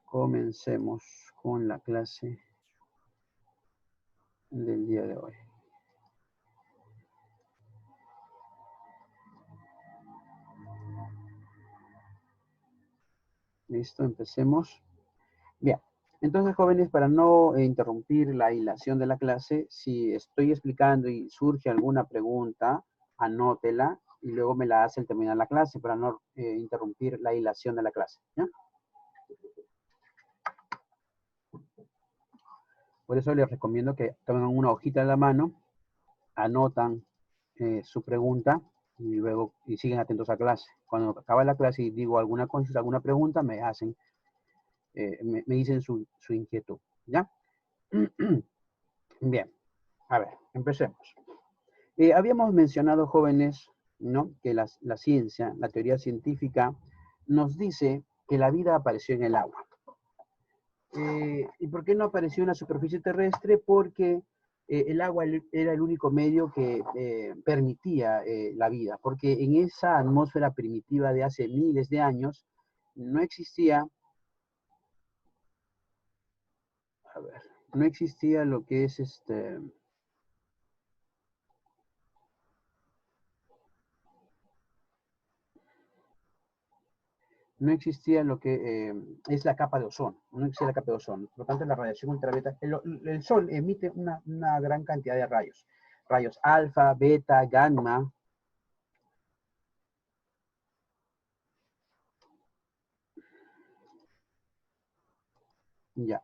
comencemos con la clase del día de hoy. Listo, empecemos. Bien, entonces jóvenes, para no interrumpir la hilación de la clase, si estoy explicando y surge alguna pregunta, anótela y luego me la hace al terminar la clase para no interrumpir la hilación de la clase, ¿ya? Por eso les recomiendo que tomen una hojita en la mano, anotan su pregunta y luego siguen atentos a clase. Cuando acaba la clase y digo alguna consulta, alguna pregunta, me hacen, me dicen su inquietud, ¿ya? Bien, a ver, empecemos. Habíamos mencionado, jóvenes, ¿no? Que la ciencia, la teoría científica, nos dice que la vida apareció en el agua. ¿Y por qué no apareció en la superficie terrestre? Porque el agua era el único medio que permitía la vida, porque en esa atmósfera primitiva de hace miles de años no existía, a ver, no existía lo que es no existía lo que es la capa de ozono, no existía la capa de ozono. Por lo tanto, la radiación ultravioleta, el Sol emite una gran cantidad de rayos. Rayos alfa, beta, gamma. Ya.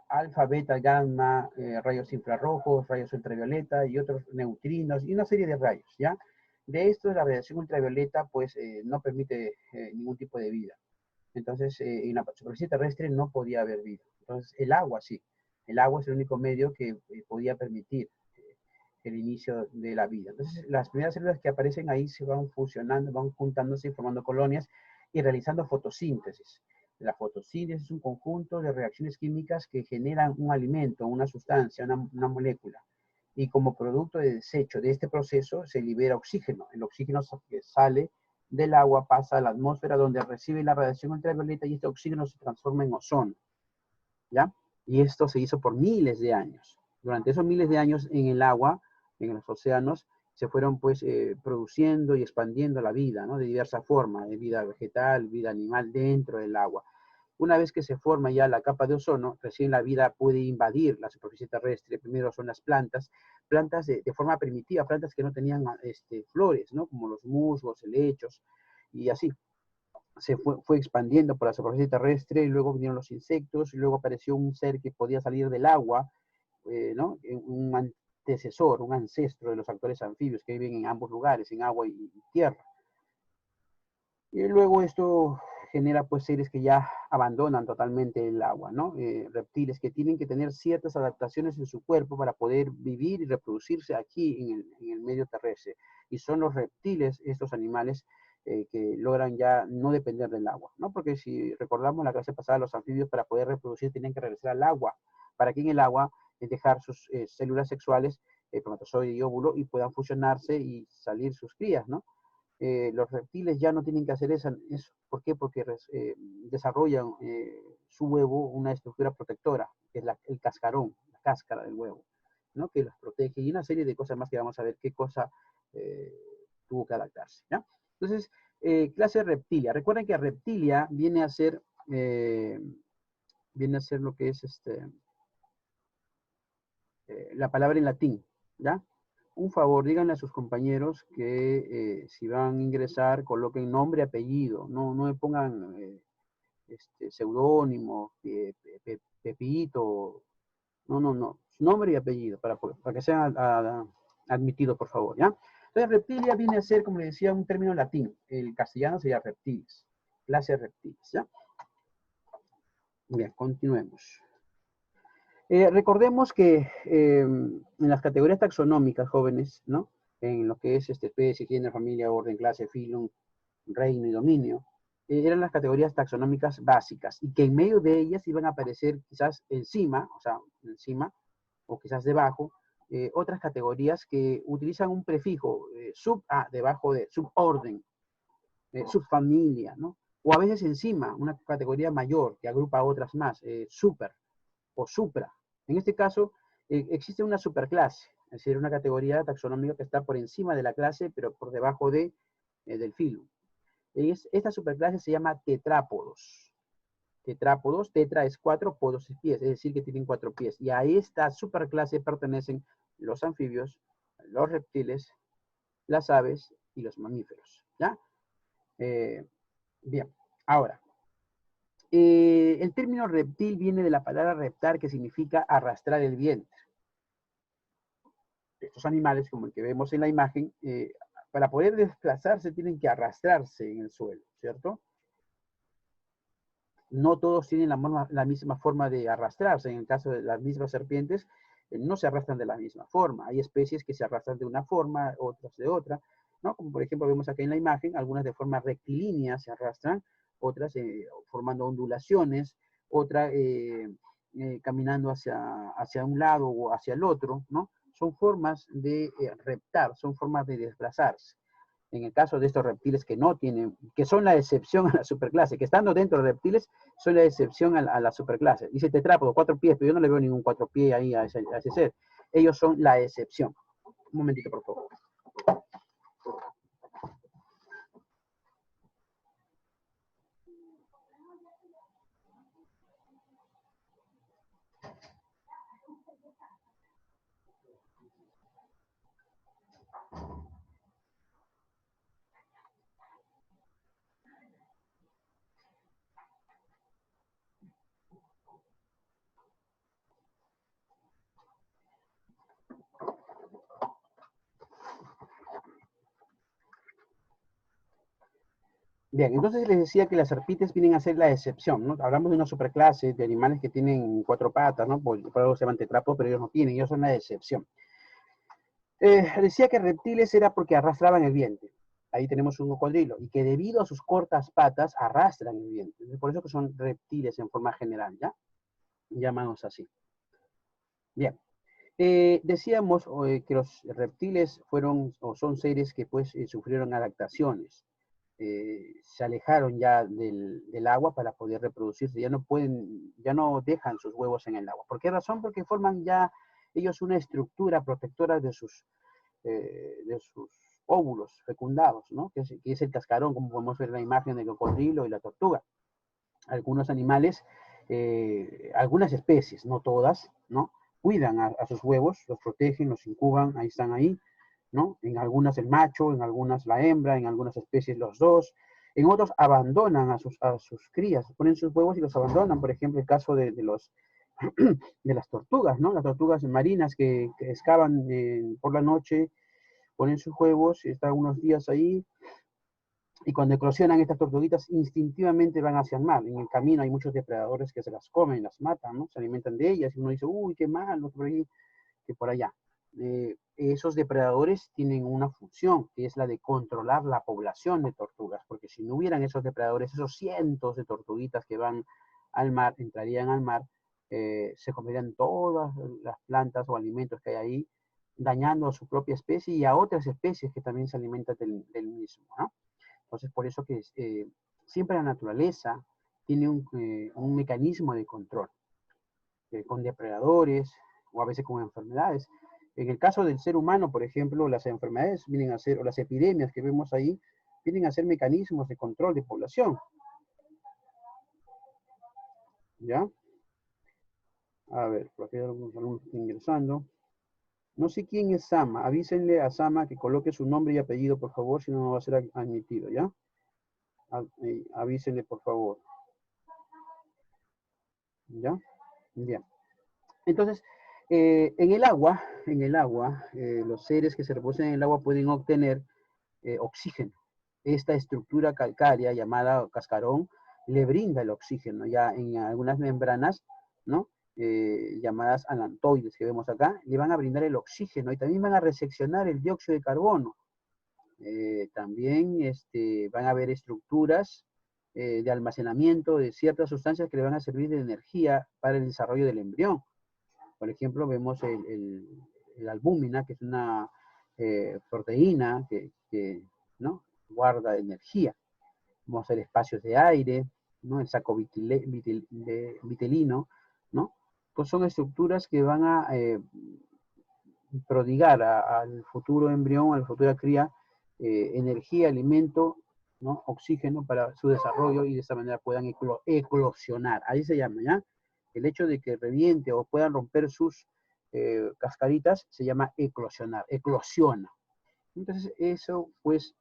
Alfa, beta, gamma, rayos infrarrojos, rayos ultravioleta y otros neutrinos y una serie de rayos, ¿ya? De esto, la radiación ultravioleta, pues, no permite ningún tipo de vida. Entonces, en la superficie terrestre no podía haber vida. Entonces, el agua sí. El agua es el único medio que podía permitir el inicio de la vida. Entonces, las primeras células que aparecen ahí se van fusionando, van juntándose y formando colonias y realizando fotosíntesis. La fotosíntesis es un conjunto de reacciones químicas que generan un alimento, una sustancia, una molécula. Y como producto de desecho de este proceso se libera oxígeno. El oxígeno que sale del agua pasa a la atmósfera donde recibe la radiación ultravioleta y este oxígeno se transforma en ozono, ¿ya? Y esto se hizo por miles de años. Durante esos miles de años en el agua, en los océanos, se fueron pues produciendo y expandiendo la vida, ¿no? De diversas formas, de vida vegetal, vida animal dentro del agua. Una vez que se forma ya la capa de ozono, recién la vida puede invadir la superficie terrestre. Primero son las plantas, plantas de forma primitiva, plantas que no tenían flores, ¿no? Como los musgos, helechos, y así se fue expandiendo por la superficie terrestre, y luego vinieron los insectos, y luego apareció un ser que podía salir del agua, ¿no? Un antecesor, un ancestro de los actuales anfibios que viven en ambos lugares, en agua y tierra. Y luego esto genera pues seres que ya abandonan totalmente el agua, ¿no? Reptiles que tienen que tener ciertas adaptaciones en su cuerpo para poder vivir y reproducirse aquí en el medio terrestre. Y son los reptiles, estos animales, que logran ya no depender del agua, ¿no? Porque si recordamos la clase pasada, los anfibios para poder reproducir tenían que regresar al agua, para que en el agua dejar sus células sexuales, espermatozoide y óvulo, y puedan fusionarse y salir sus crías, ¿no? Los reptiles ya no tienen que hacer eso. ¿Por qué? Porque desarrollan su huevo una estructura protectora, que es el cascarón, la cáscara del huevo, ¿no? Que los protege y una serie de cosas más que vamos a ver qué cosa eh, tuvo que adaptarse, ¿ya? Entonces, clase reptilia. Recuerden que reptilia eh, viene a ser lo que es la palabra en latín, ¿ya? Un favor, díganle a sus compañeros que si van a ingresar, coloquen nombre y apellido, no me pongan seudónimo, Pepito, no, nombre y apellido, para que sean admitidos, por favor, ¿ya? Entonces, reptilia viene a ser, como le decía, un término latín, el castellano sería reptiles, clase de reptiles, ¿ya? Bien, continuemos. Recordemos que en las categorías taxonómicas, jóvenes, ¿no? En lo que es especie, género, familia, orden, clase, filum, reino y dominio, eran las categorías taxonómicas básicas y que en medio de ellas iban a aparecer quizás encima, o quizás debajo, otras categorías que utilizan un prefijo debajo de suborden, subfamilia, ¿no? o a veces encima, una categoría mayor que agrupa a otras más, super o supra. En este caso, existe una superclase, es decir, una categoría taxonómica que está por encima de la clase, pero por debajo del filo. Esta superclase se llama tetrápodos. Tetrápodos, tetra es 4, podos es pies, es decir, que tienen 4 pies. Y a esta superclase pertenecen los anfibios, los reptiles, las aves y los mamíferos. ¿Ya? Bien, ahora, el término reptil viene de la palabra reptar, que significa arrastrar el vientre. Estos animales, como el que vemos en la imagen, para poder desplazarse tienen que arrastrarse en el suelo, ¿cierto? No todos tienen la misma forma de arrastrarse. En el caso de las mismas serpientes, no se arrastran de la misma forma. Hay especies que se arrastran de una forma, otras de otra, ¿no? Como por ejemplo vemos aquí en la imagen, algunas de forma rectilínea se arrastran, otras formando ondulaciones, otras caminando hacia un lado o hacia el otro, ¿no? Son formas de reptar, son formas de desplazarse. En el caso de estos reptiles que no tienen, que son la excepción a la superclase, que estando dentro de reptiles son la excepción a la superclase. Dice tetrápodo, 4 pies, pero yo no le veo ningún 4 pies ahí a ese ser. Ellos son la excepción. Un momentito, por favor. Bien, entonces les decía que las serpientes vienen a ser la excepción, ¿no? Hablamos de una superclase de animales que tienen 4 patas, ¿no? Por algo se llaman tetrápodos, pero ellos no tienen, ellos son la excepción. Decía que reptiles era porque arrastraban el vientre. Ahí tenemos un cocodrilo, y que debido a sus cortas patas arrastran el vientre. Por eso que son reptiles en forma general, ¿ya? Llamados así. Bien. Decíamos que los reptiles fueron o son seres que pues sufrieron adaptaciones. Se alejaron ya del agua para poder reproducirse, ya no dejan sus huevos en el agua. ¿Por qué razón? Porque forman ya ellos una estructura protectora de sus óvulos fecundados, ¿no? Que es el cascarón, como podemos ver en la imagen del cocodrilo y la tortuga. Algunos animales, algunas especies, no todas, ¿no? Cuidan a sus huevos, los protegen, los incuban, ahí están ahí, ¿no? En algunas el macho, en algunas la hembra, en algunas especies los dos. En otros abandonan a sus crías, ponen sus huevos y los abandonan. Por ejemplo, el caso de de las tortugas, ¿no? Las tortugas marinas que excavan por la noche, ponen sus huevos, están unos días ahí, y cuando eclosionan estas tortuguitas, instintivamente van hacia el mar. En el camino hay muchos depredadores que se las comen, las matan, ¿no? Se alimentan de ellas, y uno dice, uy, qué malo, por ahí, que por allá. Esos depredadores tienen una función, que es la de controlar la población de tortugas, porque si no hubieran esos depredadores, esos cientos de tortuguitas que van al mar, entrarían al mar, se comerían todas las plantas o alimentos que hay ahí, dañando a su propia especie y a otras especies que también se alimentan del mismo, ¿no? Entonces, por eso que siempre la naturaleza tiene un mecanismo de control, con depredadores o a veces con enfermedades. En el caso del ser humano, por ejemplo, las enfermedades vienen a ser, o las epidemias que vemos ahí, vienen a ser mecanismos de control de población. ¿Ya? A ver, por aquí hay algunos alumnos ingresando. No sé quién es Sama. Avísenle a Sama que coloque su nombre y apellido, por favor, si no, no va a ser admitido, ¿ya? Avísenle, por favor. ¿Ya? Bien. Entonces, en el agua, los seres que se reposan en el agua pueden obtener oxígeno. Esta estructura calcárea llamada cascarón le brinda el oxígeno. Ya en algunas membranas, ¿no? Llamadas alantoides que vemos acá, le van a brindar el oxígeno y también van a reseccionar el dióxido de carbono. También van a haber estructuras de almacenamiento de ciertas sustancias que le van a servir de energía para el desarrollo del embrión. Por ejemplo, vemos el albúmina, que es una proteína que ¿no? guarda energía. vamos a hacer espacios de aire, ¿no? El saco vitelino, ¿no? Pues son estructuras que van a prodigar al futuro embrión, a la futura cría, energía, alimento, ¿no? Oxígeno para su desarrollo y de esta manera puedan eclosionar. Ahí se llama, ¿ya? El hecho de que reviente o puedan romper sus cascaritas se llama eclosionar, eclosiona. Entonces eso pues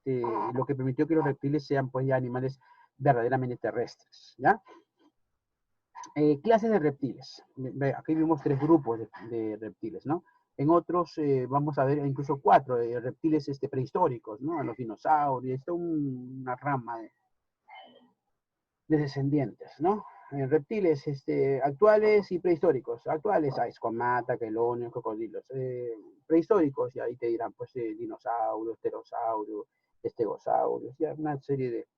lo que permitió que los reptiles sean pues ya animales verdaderamente terrestres, ¿ya? Clases de reptiles. Aquí vimos 3 grupos de reptiles, ¿no? En otros vamos a ver incluso 4 reptiles prehistóricos, ¿no? Los dinosaurios, esto una rama de descendientes, ¿no? Reptiles actuales y prehistóricos. Actuales hay escuamata, quelonios, cocodrilos. Prehistóricos, y ahí te dirán, pues, dinosaurios, pterosaurios, estegosaurios, ya una serie de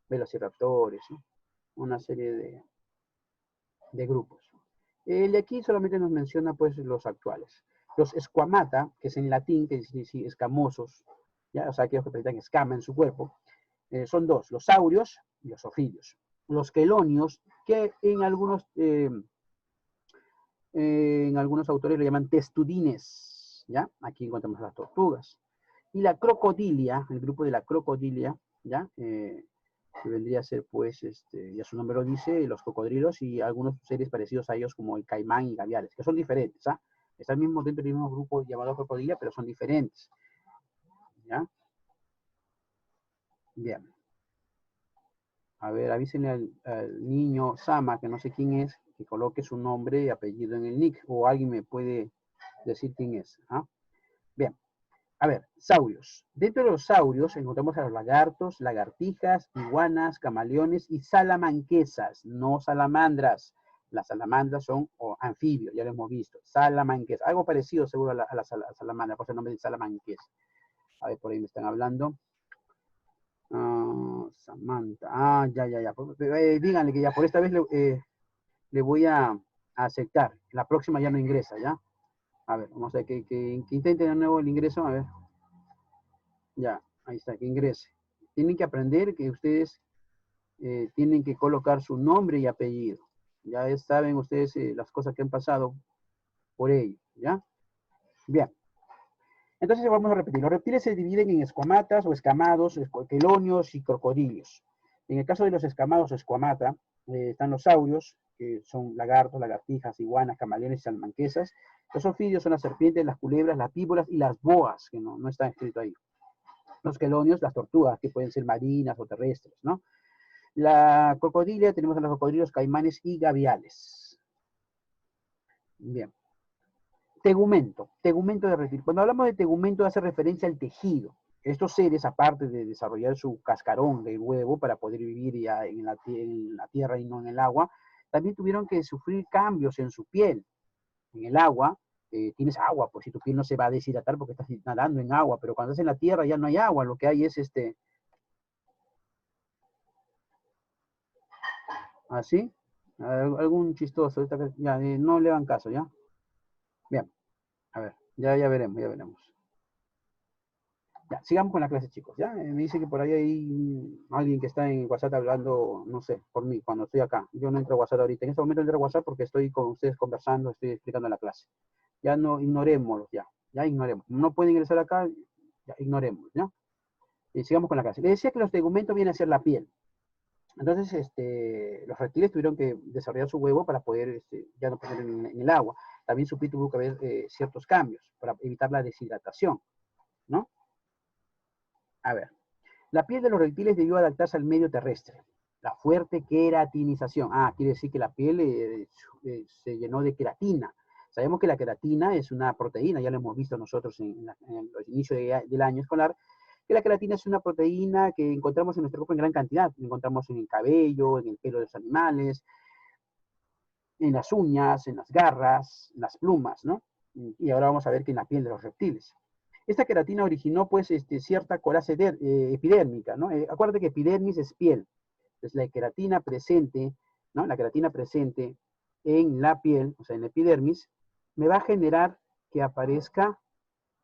velociraptores, ¿no? Una serie de grupos. El de aquí solamente nos menciona pues los actuales. Los esquamata, que es en latín, que dice escamosos, ¿ya? O sea, aquellos que presentan escama en su cuerpo, son 2, los saurios y los ofidios. Los quelonios, que en algunos autores lo llaman testudines, ¿ya? Aquí encontramos las tortugas. Y la crocodilia, el grupo de la crocodilia, ¿ya? Que vendría a ser, pues, ya su nombre lo dice, los cocodrilos y algunos seres parecidos a ellos como el caimán y gaviales, que son diferentes, ¿ah? Están mismo dentro del mismo grupo llamado crocodilia, pero son diferentes, ¿ya? Bien. A ver, avísenle al niño Sama, que no sé quién es, que coloque su nombre y apellido en el nick, o alguien me puede decir quién es, ¿ah? Bien. A ver, saurios. Dentro de los saurios encontramos a los lagartos, lagartijas, iguanas, camaleones y salamanquesas, no salamandras. Las salamandras son anfibios, ya lo hemos visto. Salamanquesas, algo parecido seguro a la salamandra, por eso el nombre de salamanquesa. A ver, por ahí me están hablando. Samantha. Ya. Díganle que ya por esta vez le voy a aceptar. La próxima ya no ingresa, ¿ya? A ver, vamos a ver que intenten de nuevo el ingreso, a ver. Ya, ahí está, que ingrese. Tienen que aprender que ustedes tienen que colocar su nombre y apellido. Ya saben ustedes las cosas que han pasado por ello, ¿ya? Bien. Entonces vamos a repetir. Los reptiles se dividen en escuamatas o escamados, quelonios y crocodilios. En el caso de los escamados o escuamata, están los saurios, que son lagartos, lagartijas, iguanas, camaleones y salmanquesas. Los ofidios son las serpientes, las culebras, las víboras y las boas, que no está escrito ahí. Los quelonios, las tortugas, que pueden ser marinas o terrestres, ¿no? La crocodilia, tenemos a los cocodrilos, caimanes y gaviales. Bien. Tegumento de reptil. Cuando hablamos de tegumento hace referencia al tejido. Estos seres, aparte de desarrollar su cascarón de huevo para poder vivir ya en la tierra y no en el agua, también tuvieron que sufrir cambios en su piel. En el agua, tienes agua, pues si tu piel no se va a deshidratar porque estás nadando en agua, pero cuando estás en la tierra ya no hay agua, lo que hay es ¿así? Algún chistoso, ya, no le dan caso, ¿ya? Bien, a ver, ya veremos. Ya, sigamos con la clase, chicos, ¿ya? Me dice que por ahí hay alguien que está en WhatsApp hablando, no sé, por mí, cuando estoy acá. Yo no entro a WhatsApp ahorita. En este momento entro a WhatsApp porque estoy con ustedes conversando, estoy explicando la clase. Ya no, ignorémoslos, ya ignoremos. No pueden ingresar acá, ya ignoremos, ¿ya? Y sigamos con la clase. Les decía que los tegumentos vienen a ser la piel. Entonces, los reptiles tuvieron que desarrollar su huevo para poder ya no poner en el agua. También su piel tuvo que haber ciertos cambios para evitar la deshidratación, ¿no? A ver, la piel de los reptiles debió adaptarse al medio terrestre. La fuerte queratinización. Quiere decir que la piel se llenó de queratina. Sabemos que la queratina es una proteína, ya lo hemos visto nosotros en los inicios del año escolar, que la queratina es una proteína que encontramos en nuestro cuerpo en gran cantidad. La encontramos en el cabello, en el pelo de los animales, en las uñas, en las garras, en las plumas, ¿no? Y ahora vamos a ver que en la piel de los reptiles. Esta queratina originó, pues, cierta coraza epidérmica, ¿no? Acuérdate que epidermis es piel. Entonces, la queratina presente, ¿no? La queratina presente en la piel, o sea, en la epidermis, me va a generar que aparezca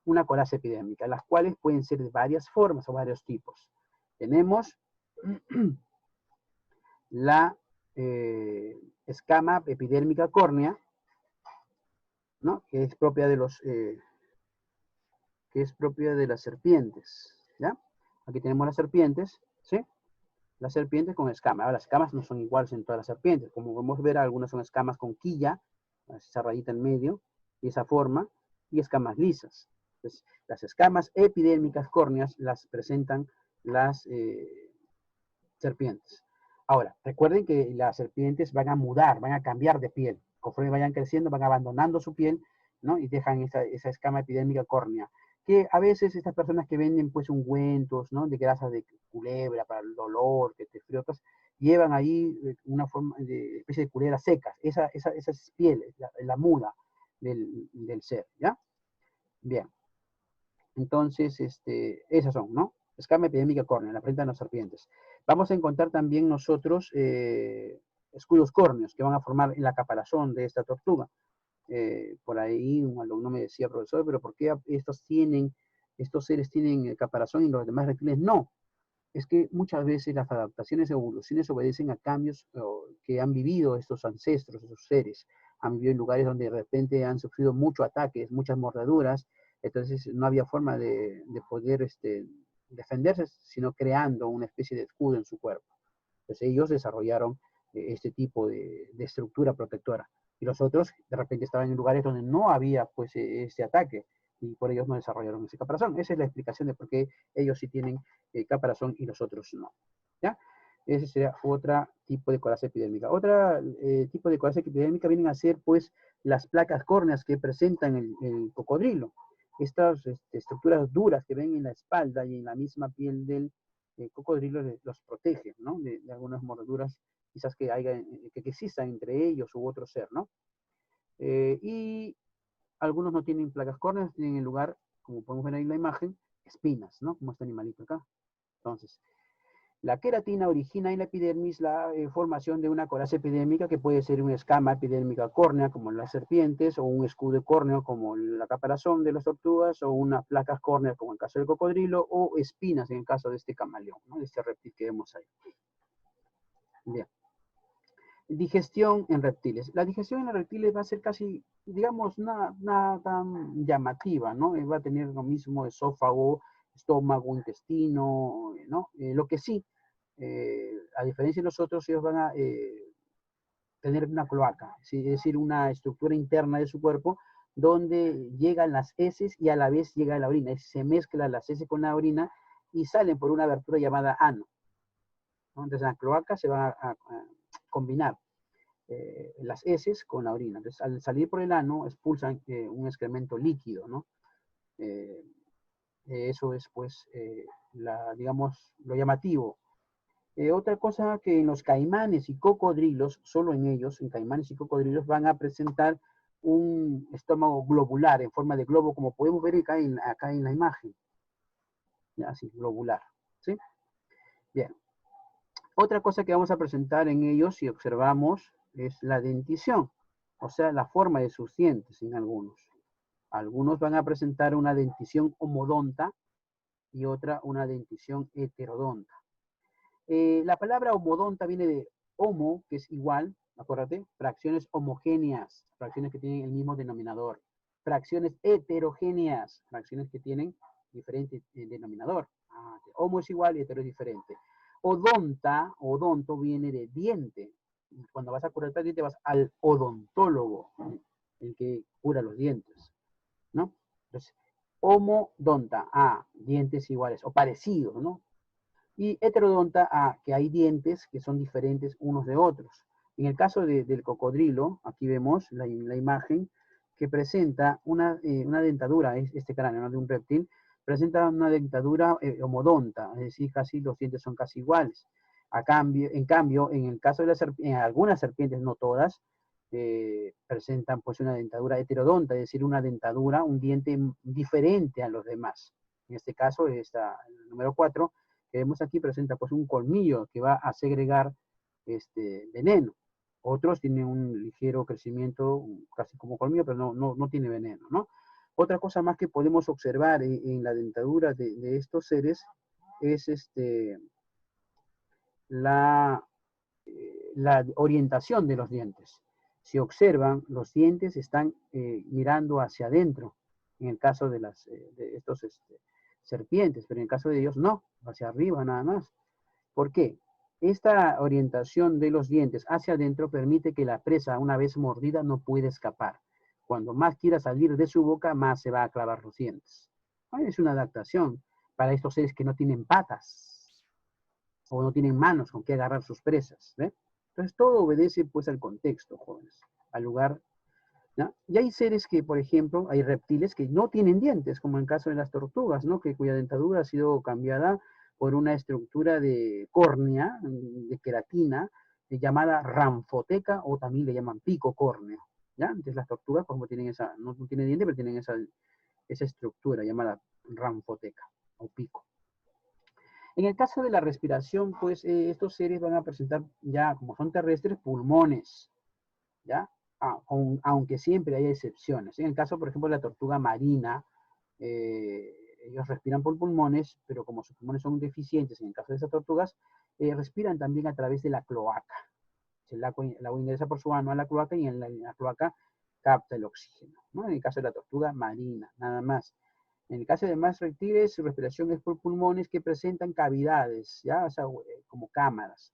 una coraza epidérmica, las cuales pueden ser de varias formas o varios tipos. Tenemos la escama epidérmica córnea, ¿no? Que es propia de las serpientes, ¿ya? Aquí tenemos las serpientes, ¿sí? Las serpientes con escamas. Ahora, las escamas no son iguales en todas las serpientes. Como podemos ver, algunas son escamas con quilla, esa rayita en medio, y esa forma, y escamas lisas. Entonces, las escamas epidérmicas córneas las presentan las serpientes. Ahora, recuerden que las serpientes van a mudar, van a cambiar de piel. Conforme vayan creciendo, van abandonando su piel, ¿no? Y dejan esa escama epidérmica córnea. Que a veces estas personas que venden pues ungüentos, ¿no? De grasa de culebra para el dolor, que te friotas, llevan ahí una forma de especie de culebras secas. Esa es piel, la muda del ser, ¿ya? Bien. Entonces, esas son, ¿no? Escama epidémica córnea, la presentan las serpientes. Vamos a encontrar también nosotros escudos córneos que van a formar en la caparazón de esta tortuga. Por ahí un alumno me decía, profesor, pero ¿por qué estos seres tienen caparazón y los demás reptiles no? Es que muchas veces las adaptaciones y evoluciones obedecen a cambios que han vivido estos ancestros, esos seres. Han vivido en lugares donde de repente han sufrido muchos ataques, muchas mordeduras, entonces no había forma de poder defenderse, sino creando una especie de escudo en su cuerpo. Entonces ellos desarrollaron este tipo de estructura protectora. Y los otros de repente estaban en lugares donde no había pues este ataque y por ellos no desarrollaron ese caparazón. Esa es la explicación de por qué ellos sí tienen caparazón y los otros no. ¿Ya? Ese sería otro tipo de coraza epidérmica. Otro tipo de coraza epidérmica vienen a ser pues las placas córneas que presentan el cocodrilo. Estas estructuras duras que ven en la espalda y en la misma piel del cocodrilo los protege, ¿no? De algunas mordeduras quizás que existan entre ellos u otro ser, ¿no? Y algunos no tienen placas córneas, tienen en lugar, como podemos ver ahí en la imagen, espinas, ¿no? Como este animalito acá. Entonces, la queratina origina en la epidermis la formación de una coraza epidérmica que puede ser una escama epidérmica córnea, como en las serpientes, o un escudo córneo, como la caparazón de las tortugas, o unas placas córneas, como en el caso del cocodrilo, o espinas, en el caso de este camaleón, ¿no? De este reptil que vemos ahí. Bien. Digestión en reptiles. La digestión en los reptiles va a ser casi, digamos, nada tan llamativa, ¿no? Va a tener lo mismo esófago, estómago, intestino, ¿no? Lo que sí, a diferencia de los otros, ellos van a tener una cloaca, ¿sí? Es decir, una estructura interna de su cuerpo donde llegan las heces y a la vez llega la orina. Se mezclan las heces con la orina y salen por una abertura llamada ano, ¿no? Entonces, en la cloaca se van a combinar las heces con la orina. Entonces, al salir por el ano, expulsan un excremento líquido, ¿no? Eso es, pues, digamos, lo llamativo. Otra cosa que en los caimanes y cocodrilos, solo en ellos, en caimanes y cocodrilos, van a presentar un estómago globular en forma de globo, como podemos ver acá en la imagen. Ya, así, globular. ¿Sí? Bien. Otra cosa que vamos a presentar en ellos, si observamos, es la dentición, o sea, la forma de sus dientes en algunos. Algunos van a presentar una dentición homodonta y otra una dentición heterodonta. La palabra homodonta viene de homo, que es igual, acuérdate, fracciones homogéneas, fracciones que tienen el mismo denominador. Fracciones heterogéneas, fracciones que tienen diferente denominador. Homo es igual y hetero es diferente. Odonto viene de diente. Cuando vas a curar el diente vas al odontólogo, el que cura los dientes, ¿no? Entonces, homodonta, dientes iguales o parecidos, ¿no? Y heterodonta, que hay dientes que son diferentes unos de otros. En el caso del cocodrilo, aquí vemos la imagen que presenta una dentadura, este cráneo, ¿no? De un reptil, presenta una dentadura homodonta, es decir, casi los dientes son casi iguales. En cambio, en el caso de en algunas serpientes, no todas, presentan pues una dentadura heterodonta, es decir, una dentadura, un diente diferente a los demás. En este caso, el número 4, que vemos aquí, presenta pues un colmillo que va a segregar veneno. Otros tienen un ligero crecimiento, casi como colmillo, pero no tiene veneno, ¿no? Otra cosa más que podemos observar en la dentadura de estos seres es la orientación de los dientes. Si observan, los dientes están mirando hacia adentro, en el caso de estos serpientes, pero en el caso de ellos no, hacia arriba nada más. ¿Por qué? Esta orientación de los dientes hacia adentro permite que la presa, una vez mordida, no puede escapar. Cuando más quiera salir de su boca, más se va a clavar los dientes. Es una adaptación para estos seres que no tienen patas o no tienen manos con que agarrar sus presas. ¿Ve? Entonces todo obedece pues al contexto, jóvenes, al lugar. ¿No? Y hay seres que, por ejemplo, hay reptiles que no tienen dientes, como en el caso de las tortugas, ¿no? Cuya dentadura ha sido cambiada por una estructura de córnea, de queratina, llamada ranfoteca, o también le llaman pico córneo. ¿Ya? Entonces las tortugas, como tienen no tienen dientes, pero tienen esa estructura llamada ranfoteca o pico. En el caso de la respiración, pues estos seres van a presentar ya, como son terrestres, pulmones, ¿ya? Aunque siempre hay excepciones. En el caso, por ejemplo, de la tortuga marina, ellos respiran por pulmones, pero como sus pulmones son deficientes, en el caso de esas tortugas, respiran también a través de la cloaca. El agua ingresa por su ano a la cloaca y en la cloaca capta el oxígeno, ¿no? En el caso de la tortuga marina, nada más. En el caso de más reptiles, su respiración es por pulmones que presentan cavidades, ¿ya? O sea, como cámaras,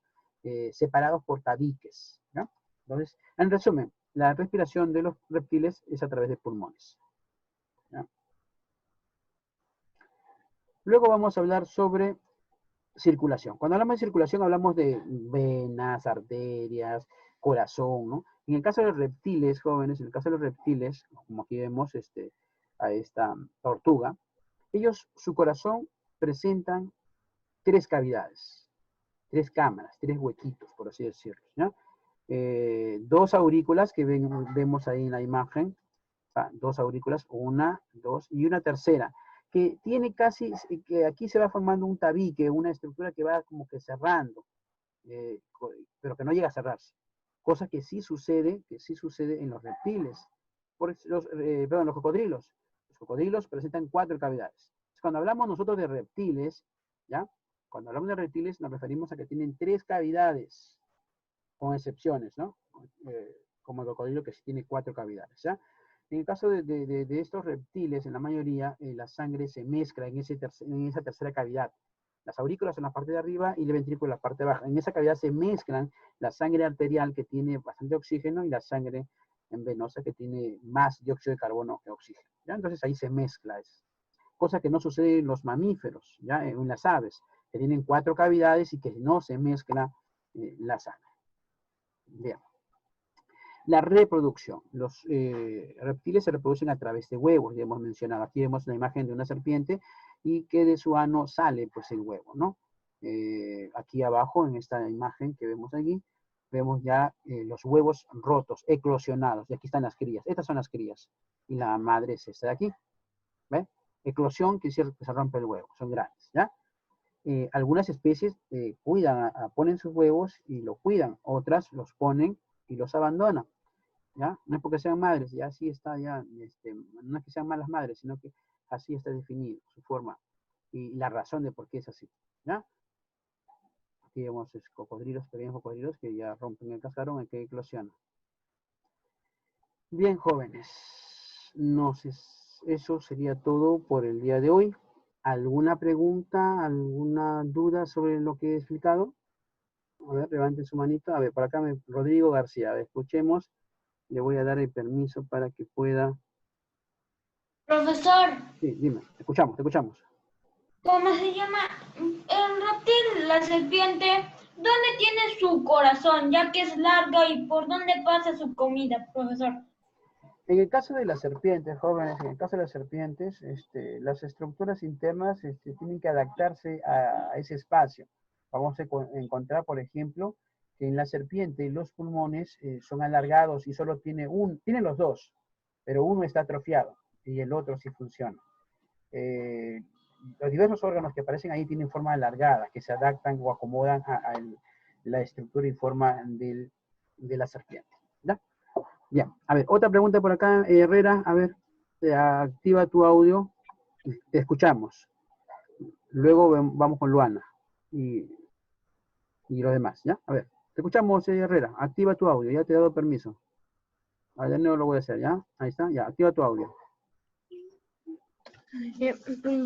separados por tabiques, ¿ya? Entonces, en resumen, la respiración de los reptiles es a través de pulmones, ¿ya? Luego vamos a hablar sobre circulación. Cuando hablamos de circulación hablamos de venas, arterias, corazón, ¿no? En el caso de los reptiles, jóvenes, en el caso de los reptiles, como aquí vemos a esta tortuga, ellos, su corazón, presentan 3 cavidades, 3 cámaras, 3 huequitos, por así decirlo, ¿no? 2 aurículas que vemos ahí en la imagen, o sea, 2 aurículas, 1, 2 y una tercera, que tiene casi, que aquí se va formando un tabique, una estructura que va como que cerrando, pero que no llega a cerrarse. Cosa que sí sucede en los reptiles, perdón, los cocodrilos. Los cocodrilos presentan 4 cavidades. Cuando hablamos nosotros de reptiles, ¿ya? Cuando hablamos de reptiles nos referimos a que tienen 3 cavidades, con excepciones, ¿no? Como el cocodrilo que sí tiene 4 cavidades, ¿ya? En el caso de estos reptiles, en la mayoría, la sangre se mezcla en esa tercera cavidad. Las aurículas en la parte de arriba y el ventrículo en la parte de abajo. En esa cavidad se mezclan la sangre arterial que tiene bastante oxígeno y la sangre venosa que tiene más dióxido de carbono que oxígeno, ¿ya? Entonces ahí se mezcla eso. Cosa que no sucede en los mamíferos, ¿ya? En las aves, que tienen 4 cavidades y que no se mezcla la sangre. Bien. La reproducción. Los reptiles se reproducen a través de huevos, ya hemos mencionado. Aquí vemos la imagen de una serpiente y que de su ano sale pues el huevo, ¿no? Aquí abajo, en esta imagen que vemos allí, vemos ya los huevos rotos, eclosionados. Y aquí están las crías. Estas son las crías. Y la madre es esta de aquí. ¿Ve? Eclosión quiere decir que se rompe el huevo. Son grandes, ¿ya? Algunas especies ponen sus huevos y lo cuidan. Otras los ponen y los abandonan. ¿Ya? No es porque sean madres, ya así está, ya, no es que sean malas madres, sino que así está definido su forma y la razón de por qué es así, ¿ya? Aquí vemos cocodrilos, pequeños cocodrilos que ya rompen el cascarón y que eclosionan. Bien, jóvenes, eso sería todo por el día de hoy. ¿Alguna pregunta, alguna duda sobre lo que he explicado? A ver, levanten su manito. A ver, por acá Rodrigo García, a ver, escuchemos. Le voy a dar el permiso para que pueda. Profesor. Sí, dime, te escuchamos. ¿Cómo se llama? El reptil, la serpiente, ¿dónde tiene su corazón, ya que es larga y por dónde pasa su comida, profesor? En el caso de las serpientes, jóvenes, en el caso de las serpientes, las estructuras internas tienen que adaptarse a ese espacio. Vamos a encontrar, por ejemplo, que en la serpiente los pulmones son alargados y solo tiene los dos, pero uno está atrofiado y el otro sí funciona. Los diversos órganos que aparecen ahí tienen forma alargada, que se adaptan o acomodan a la estructura y forma de la serpiente. ¿Ya? Bien, a ver, otra pregunta por acá, Herrera, a ver, activa tu audio, te escuchamos. Luego vamos con Luana. y los demás, ¿ya? A ver, te escuchamos, Herrera. Activa tu audio, ya te he dado permiso. Ahora no lo voy a hacer, ¿ya? Ahí está, ya, activa tu audio.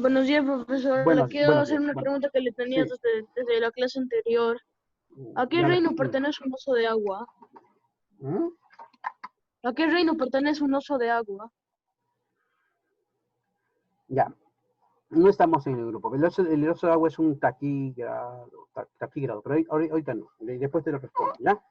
Buenos días, profesor. Le quiero Buenos hacer días. una Bueno, pregunta que le tenía sí, desde la clase anterior. ¿A qué ya reino dime. pertenece un oso de agua? ¿Mm? ¿A qué reino pertenece un oso de agua? Ya, no estamos en el grupo. El oso de agua es un taquígrado, pero ahorita no. Después te lo respondo, ¿ya?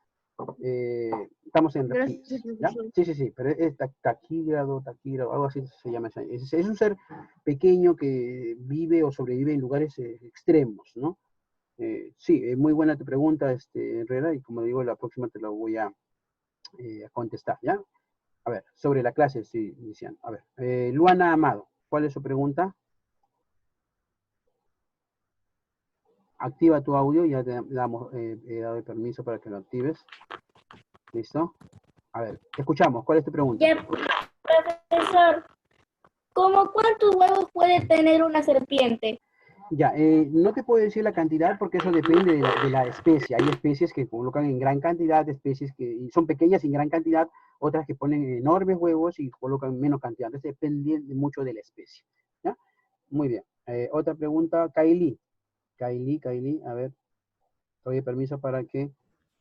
Estamos en Gracias, reptiles, ¿ya? profesor. Sí, pero es taquígrado, algo así se llama. Es un ser pequeño que vive o sobrevive en lugares extremos, ¿no? Sí, muy buena tu pregunta, Herrera, y como digo, la próxima te la voy a contestar, ¿ya? A ver, sobre la clase estoy iniciando. A ver, Luana Amado, ¿cuál es su pregunta? Activa tu audio, ya te damos, he dado el permiso para que lo actives. ¿Listo? A ver, te escuchamos. ¿Cuál es tu pregunta? Ya, profesor, ¿cómo cuántos huevos puede tener una serpiente? Ya, no te puedo decir la cantidad porque eso depende de la especie. Hay especies que colocan en gran cantidad, especies que son pequeñas en gran cantidad, otras que ponen enormes huevos y colocan menos cantidad. Entonces depende mucho de la especie. ¿Ya? Muy bien. Otra pregunta, Kylie. Kylie, a ver, te doy permiso para que...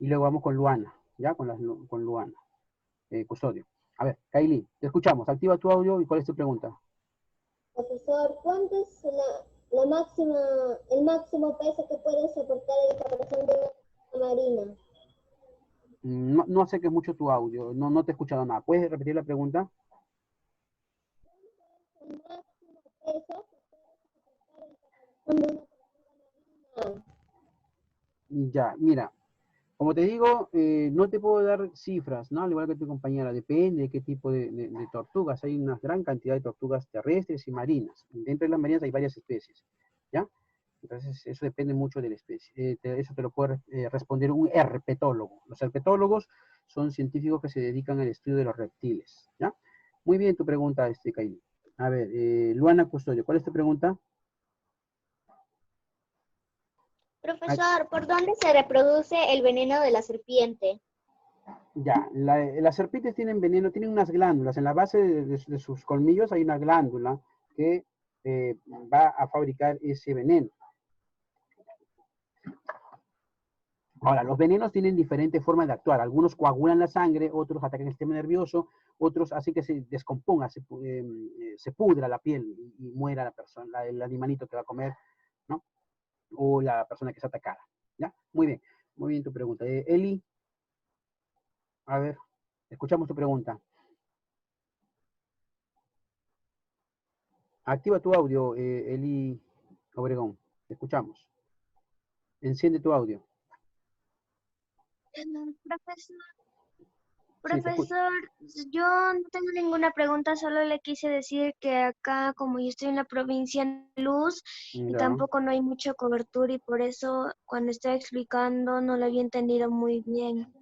Y luego vamos con Luana, ¿ya? Con Luana, custodio. A ver, Kylie, te escuchamos. Activa tu audio y ¿cuál es tu pregunta? Profesor, ¿cuánto es el máximo peso que puede soportar el caparazón de una marina? No acerques mucho tu audio, no te he escuchado nada. ¿Puedes repetir la pregunta? El máximo peso que puede soportar el caparazón de una marina. Ya, mira, como te digo, no te puedo dar cifras, ¿no? Al igual que tu compañera, depende de qué tipo de tortugas. Hay una gran cantidad de tortugas terrestres y marinas. Dentro de las marinas hay varias especies, ¿ya? Entonces, eso depende mucho de la especie. Eso te lo puede responder un herpetólogo. Los herpetólogos son científicos que se dedican al estudio de los reptiles, ¿ya? Muy bien tu pregunta, Kylie. A ver, Luana Custodio, ¿cuál es tu pregunta? Profesor, ¿por dónde se reproduce el veneno de la serpiente? Ya, las serpientes tienen veneno, tienen unas glándulas. En la base de sus colmillos hay una glándula que va a fabricar ese veneno. Ahora, los venenos tienen diferentes formas de actuar. Algunos coagulan la sangre, otros atacan el sistema nervioso, otros hacen que se descomponga, se pudra la piel y muera la persona, el animalito que va a comer, ¿no? O la persona que es atacada. ¿Ya? Muy bien tu pregunta. Eli, a ver, escuchamos tu pregunta. Activa tu audio, Eli Obregón. Te escuchamos. Enciende tu audio. Profesor, Sí, te escucho. profesor, yo no tengo ninguna pregunta, solo le quise decir que acá, como yo estoy en la provincia de Luz, y Ya. tampoco no hay mucha cobertura, y por eso cuando estaba explicando no lo había entendido muy bien.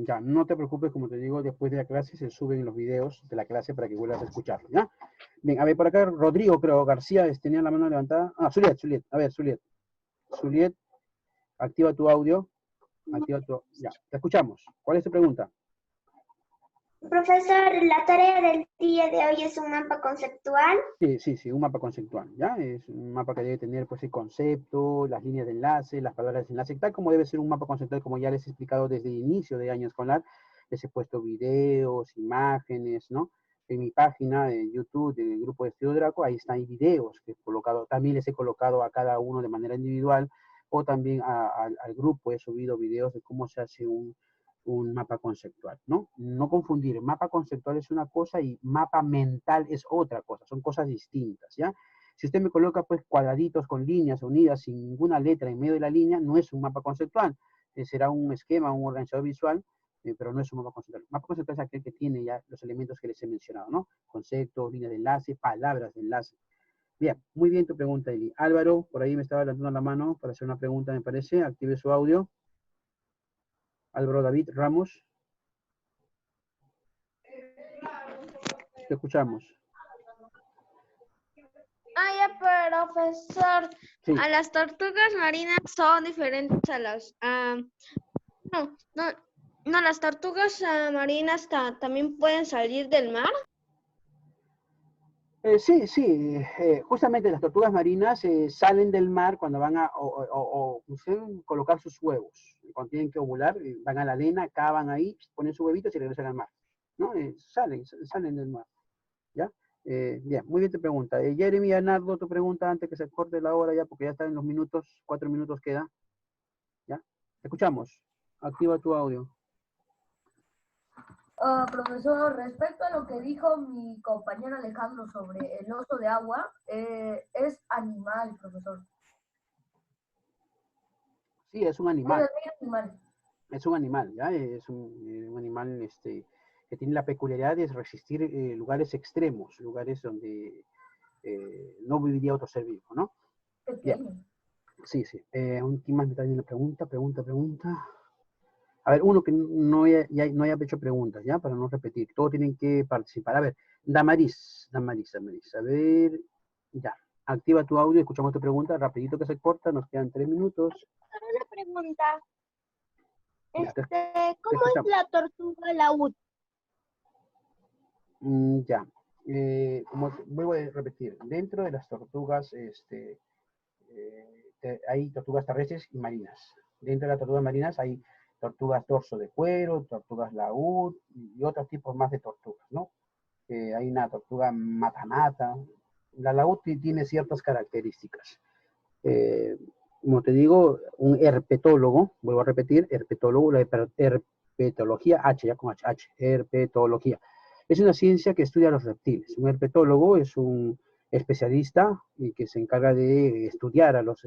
Ya, no te preocupes, como te digo, después de la clase se suben los videos de la clase para que vuelvas a escucharlo, ¿ya? Bien, a ver, por acá Rodrigo, creo, García, tenía la mano levantada. Ah, Zuliet, a ver, Zuliet, activa tu audio, ya, te escuchamos. ¿Cuál es tu pregunta? Profesor, la tarea del día de hoy es un mapa conceptual. Sí, un mapa conceptual, ¿ya? Es un mapa que debe tener, pues, el concepto, las líneas de enlace, las palabras de enlace, tal como debe ser un mapa conceptual, como ya les he explicado desde el inicio de año escolar. Les he puesto videos, imágenes, ¿no? En mi página de YouTube del grupo de Estudio Draco, ahí están videos que he colocado, también les he colocado a cada uno de manera individual, o también al grupo he subido videos de cómo se hace un mapa conceptual, ¿no? No confundir, mapa conceptual es una cosa y mapa mental es otra cosa, son cosas distintas, ¿ya? Si usted me coloca pues cuadraditos con líneas unidas sin ninguna letra en medio de la línea, no es un mapa conceptual, será un esquema, un organizador visual, pero no es un mapa conceptual. Mapa conceptual es aquel que tiene ya los elementos que les he mencionado, ¿no? Conceptos, líneas de enlace, palabras de enlace. Bien, muy bien tu pregunta, Eli. Álvaro, por ahí me estaba levantando la mano para hacer una pregunta, me parece. Active su audio. Álvaro David Ramos. Te escuchamos. Ya, Profesor, Sí. a las tortugas marinas son diferentes a las... no, las tortugas marinas también pueden salir del mar. Sí, sí, justamente las tortugas marinas salen del mar cuando van a colocar sus huevos. Cuando tienen que ovular, van a la arena, cavan ahí, ponen sus huevitos y regresan al mar. ¿No? Salen del mar. ¿Ya? Bien, muy bien tu pregunta. Jeremy, Leonardo, tu pregunta antes que se corte la hora ya, porque ya está en los minutos, 4 minutos queda. ¿Ya? Te escuchamos. Activa tu audio. Profesor, respecto a lo que dijo mi compañero Alejandro sobre el oso de agua, es animal, profesor. Sí, es un animal. Es animal. Es un animal, ¿ya? Es un animal que tiene la peculiaridad de resistir lugares extremos, lugares donde no viviría otro ser vivo, ¿no? Bien. Sí, sí. ¿Quién más me está haciendo pregunta? A ver, uno que no haya hecho preguntas, ¿ya? Para no repetir. Todos tienen que participar. A ver, Damaris. A ver, ya. Activa tu audio, escuchamos tu pregunta. Rapidito que se corta, nos quedan 3 minutos. Una pregunta. Ya, ¿Cómo es la tortuga laúd? Ya. Vuelvo a repetir. Dentro de las tortugas, hay tortugas terrestres y marinas. Dentro de las tortugas marinas hay tortugas dorso de cuero, tortugas laúd y otros tipos más de tortugas, ¿no? Hay una tortuga matanata. La laúd tiene ciertas características. Como te digo, un herpetólogo, vuelvo a repetir, herpetólogo, la herpetología, herpetología. Es una ciencia que estudia los reptiles. Un herpetólogo es un especialista y que se encarga de estudiar a los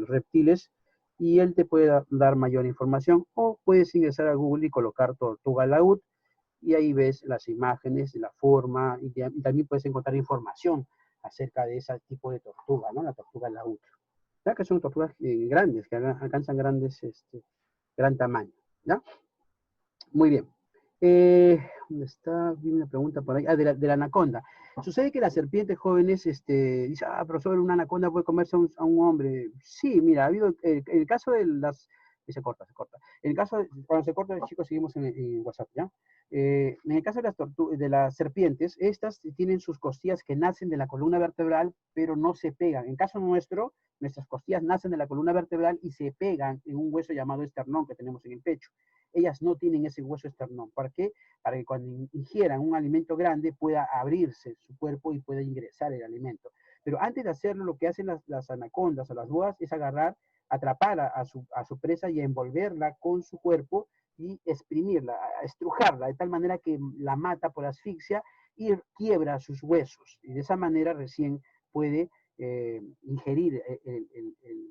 reptiles y él te puede dar mayor información, o puedes ingresar a Google y colocar tortuga laúd y ahí ves las imágenes, la forma y también puedes encontrar información acerca de ese tipo de tortuga, ¿no? La tortuga laúd. Ya que son tortugas grandes, que alcanzan gran tamaño, ¿ya? Muy bien. ¿Dónde está? Vi una pregunta por ahí. De la anaconda. Sucede que las serpientes jóvenes, dice, profesor, una anaconda puede comerse a un hombre. Sí, mira, ha habido el caso de las... Se corta. El caso, cuando se corta, chicos, seguimos en WhatsApp, ¿ya? En el caso de las serpientes, estas tienen sus costillas que nacen de la columna vertebral, pero no se pegan. En caso nuestro, nuestras costillas nacen de la columna vertebral y se pegan en un hueso llamado esternón que tenemos en el pecho. Ellas no tienen ese hueso esternón. ¿Para qué? Para que cuando ingieran un alimento grande pueda abrirse su cuerpo y pueda ingresar el alimento. Pero antes de hacerlo, lo que hacen las anacondas o las boas es atrapar a su presa y envolverla con su cuerpo y exprimirla, estrujarla, de tal manera que la mata por asfixia y quiebra sus huesos. Y de esa manera recién puede ingerir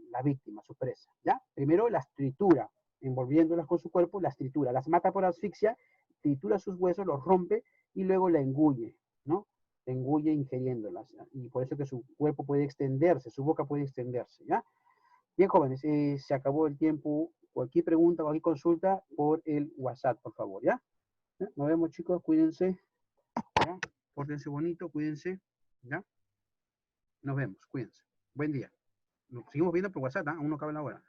la víctima, su presa, ¿ya? Primero las tritura, envolviéndolas con su cuerpo, las tritura, las mata por asfixia, tritura sus huesos, los rompe y luego la engulle, ¿no? La engulle ingiriéndolas, ¿ya? Y por eso que su cuerpo puede extenderse, su boca puede extenderse, ¿ya? Bien, jóvenes, se acabó el tiempo. Cualquier pregunta, cualquier consulta por el WhatsApp, por favor, ¿ya? Nos vemos, chicos, cuídense, ¿ya? Pórtense bonito, cuídense, ¿ya? Nos vemos, cuídense. Buen día. Nos seguimos viendo por WhatsApp, ¿ah? Aún no acaba la hora.